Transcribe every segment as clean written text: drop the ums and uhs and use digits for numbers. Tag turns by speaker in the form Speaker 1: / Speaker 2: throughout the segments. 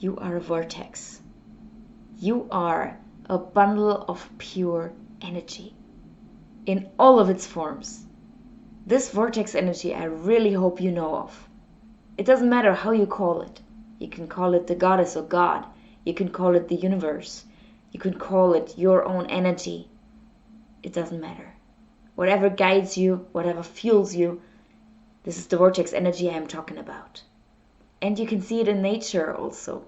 Speaker 1: You are a vortex. You are a bundle of pure energy in all of its forms. This vortex energy I really hope you know of. It doesn't matter how you call it. You can call it the goddess or God. You can call it the universe. You can call it your own energy. It doesn't matter. Whatever guides you, whatever fuels you, this is the vortex energy I am talking about. And you can see it in nature also.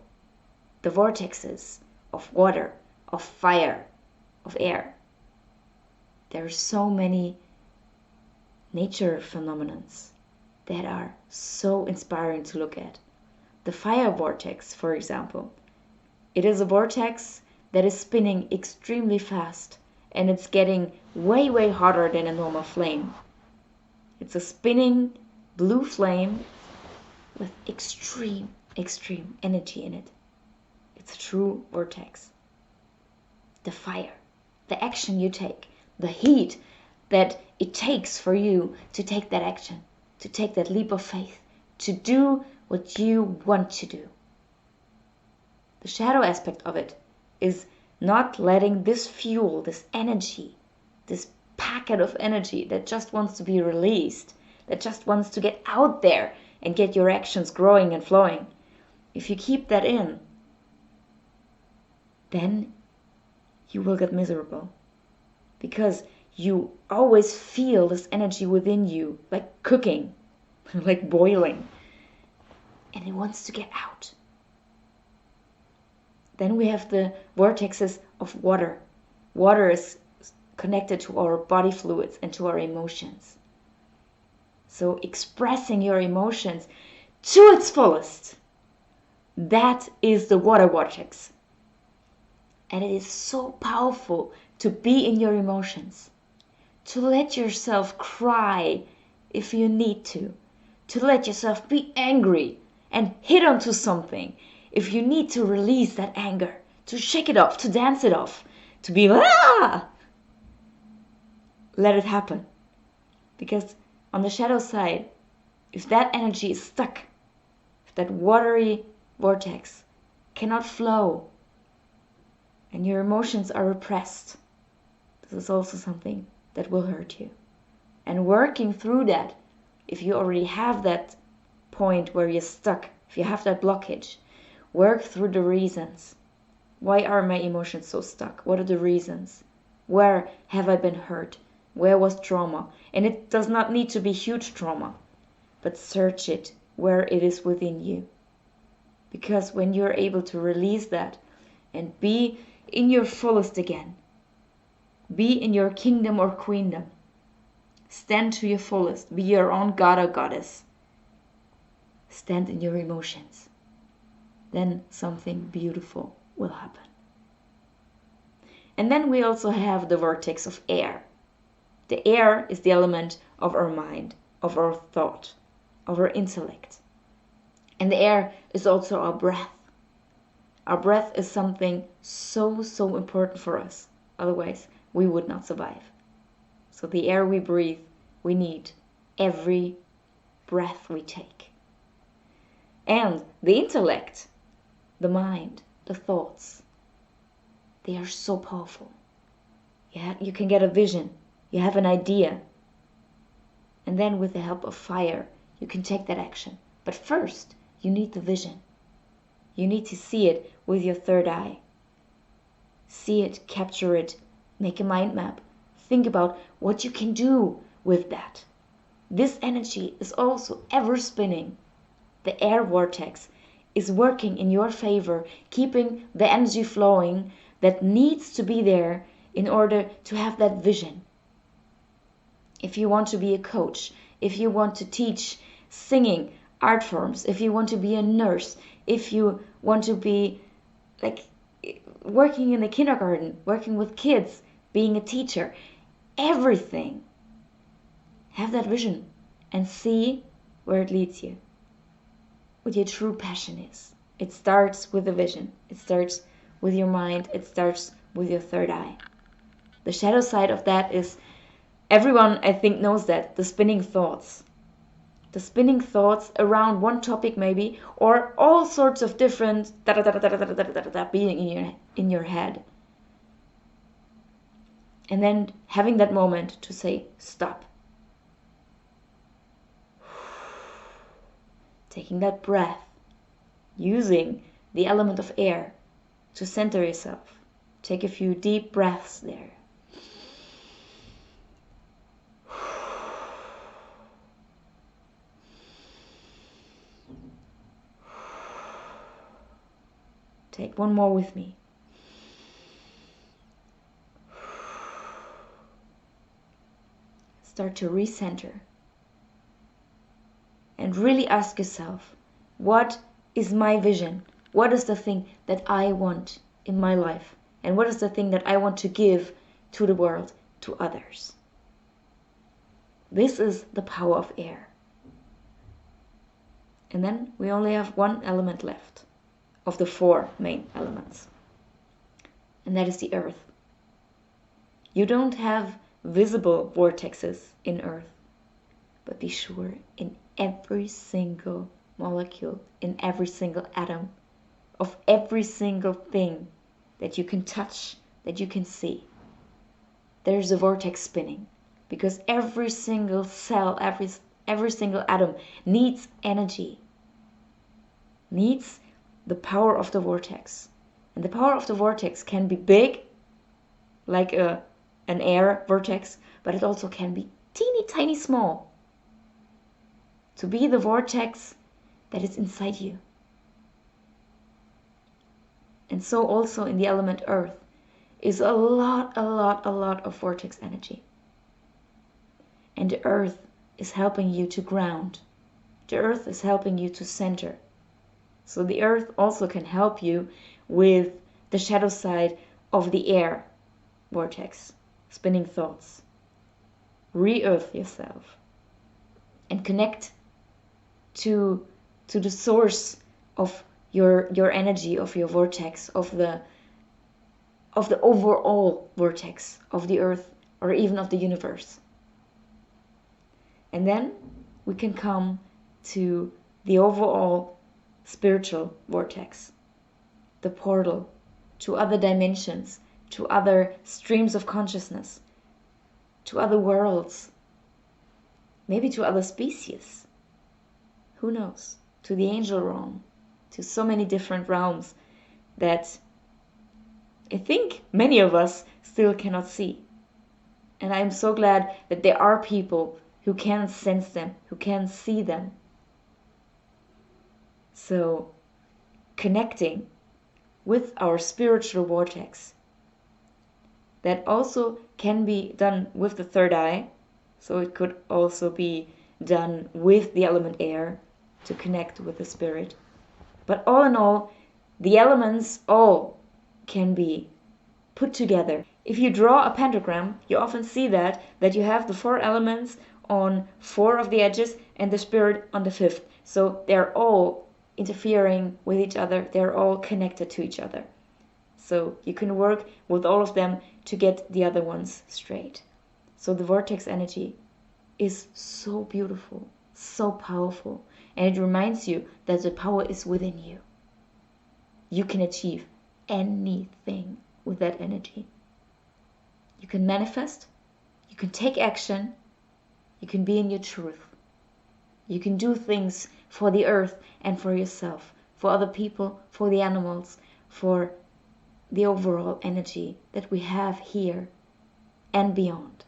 Speaker 1: The vortexes of water, of fire, of air. There are so many nature phenomena that are so inspiring to look at. The fire vortex, for example. It is a vortex that is spinning extremely fast, and it's getting way, way hotter than a normal flame. It's a spinning blue flame with extreme, extreme energy in it. It's a true vortex. The fire, the action you take, the heat that it takes for you to take that action, to take that leap of faith, to do what you want to do. The shadow aspect of it is not letting this fuel, this energy, this packet of energy that just wants to be released, that just wants to get out there and get your actions growing and flowing. If you keep that in, then you will get miserable, because you always feel this energy within you, like cooking, like boiling, and it wants to get out. Then we have the vortexes of water. Water is connected to our body fluids and to our emotions. So expressing your emotions to its fullest, that is the water vortex. And it is so powerful to be in your emotions, to let yourself cry if you need to let yourself be angry and hit onto something if you need to release that anger, to shake it off, to dance it off, to be ah! Let it happen. Because on the shadow side, if that energy is stuck, if that watery vortex cannot flow, and your emotions are repressed, this is also something that will hurt you. And working through that, if you already have that point where you're stuck, if you have that blockage, work through the reasons. Why are my emotions so stuck? What are the reasons? Where have I been hurt? Where was trauma? And it does not need to be huge trauma, but search it where it is within you. Because when you're able to release that and be in your fullest again, be in your kingdom or queendom, stand to your fullest, be your own god or goddess, stand in your emotions, then something beautiful will happen. And then we also have the vortex of air. The air is the element of our mind, of our thought, of our intellect. And the air is also our breath. Our breath is something so, so important for us. Otherwise, we would not survive. So the air we breathe, we need every breath we take. And the intellect, the mind, the thoughts, they are so powerful. You can get a vision. You have an idea. And then with the help of fire, you can take that action. But first, you need the vision. You need to see it with your third eye. See it, capture it, make a mind map. Think about what you can do with that. This energy is also ever spinning. The air vortex is working in your favor, keeping the energy flowing that needs to be there in order to have that vision. If you want to be a coach, if you want to teach singing, art forms, if you want to be a nurse, if you want to be like working in the kindergarten, working with kids, being a teacher, everything, have that vision and see where it leads you. What your true passion is. It starts with a vision. It starts with your mind. It starts with your third eye. The shadow side of that is, everyone I think knows that, the spinning thoughts. the spinning thoughts around one topic maybe, or all sorts of different being in your head. And then having that moment to say, stop. Taking that breath, using the element of air to center yourself. Take a few deep breaths there. Take one more with me. Start to recenter. And really ask yourself, what is my vision? What is the thing that I want in my life? And what is the thing that I want to give to the world, to others? This is the power of air. And then we only have one element left of the 4 main elements. And that is the earth. You don't have visible vortexes in earth, but be sure in every single molecule, in every single atom, of every single thing that you can touch, that you can see, there's a vortex spinning. Because every single cell, every single atom needs energy, needs the power of the vortex. And the power of the vortex can be big, like an air vortex, but it also can be teeny tiny small, to be the vortex that is inside you. And so also in the element earth is a lot of vortex energy. And the earth is helping you to ground. The earth is helping you to center. So the earth also can help you with the shadow side of the air vortex, spinning thoughts. Re-earth yourself and connect to the source of your energy, of your vortex, of the overall vortex of the earth or even of the universe. And then we can come to the overall spiritual vortex, the portal to other dimensions, to other streams of consciousness, to other worlds, maybe to other species. Who knows? To the angel realm, to so many different realms that I think many of us still cannot see. And I'm so glad that there are people who can sense them, who can see them. So, connecting with our spiritual vortex, that also can be done with the third eye. So it could also be done with the element air to connect with the spirit. But all in all, the elements all can be put together. If you draw a pentagram, you often see that you have the 4 elements on 4 of the edges and the spirit on the 5th. So they're all interfering with each other. They're all connected to each other. So you can work with all of them to get the other ones straight. So the vortex energy is so beautiful, so powerful, and it reminds you that the power is within you. You can achieve anything with that energy. You can manifest, you can take action, you can be in your truth. You can do things for the earth and for yourself, for other people, for the animals, for the overall energy that we have here and beyond.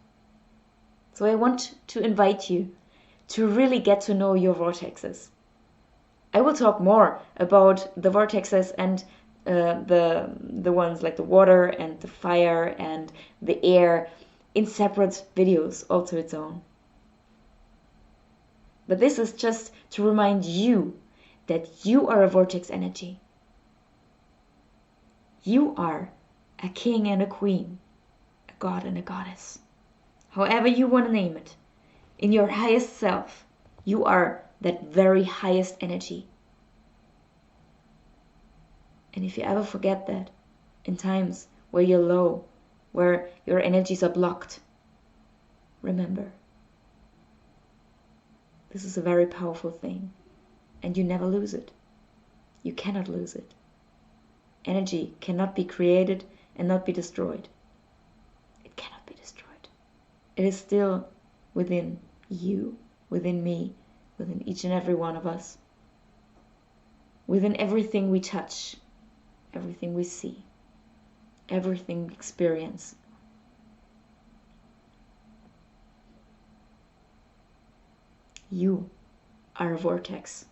Speaker 1: So I want to invite you to really get to know your vortexes. I will talk more about the vortexes and the ones like the water and the fire and the air in separate videos all to its own. But this is just to remind you that you are a vortex energy. You are a king and a queen, a god and a goddess. However you want to name it. In your highest self, you are that very highest energy. And if you ever forget that, in times where you're low, where your energies are blocked, remember, This is a very powerful thing, and you never lose it. You cannot lose it. Energy cannot be created and not be destroyed. It cannot be destroyed. It is still within you, within me, within each and every one of us, within everything we touch, everything we see, everything we experience. You are a vortex.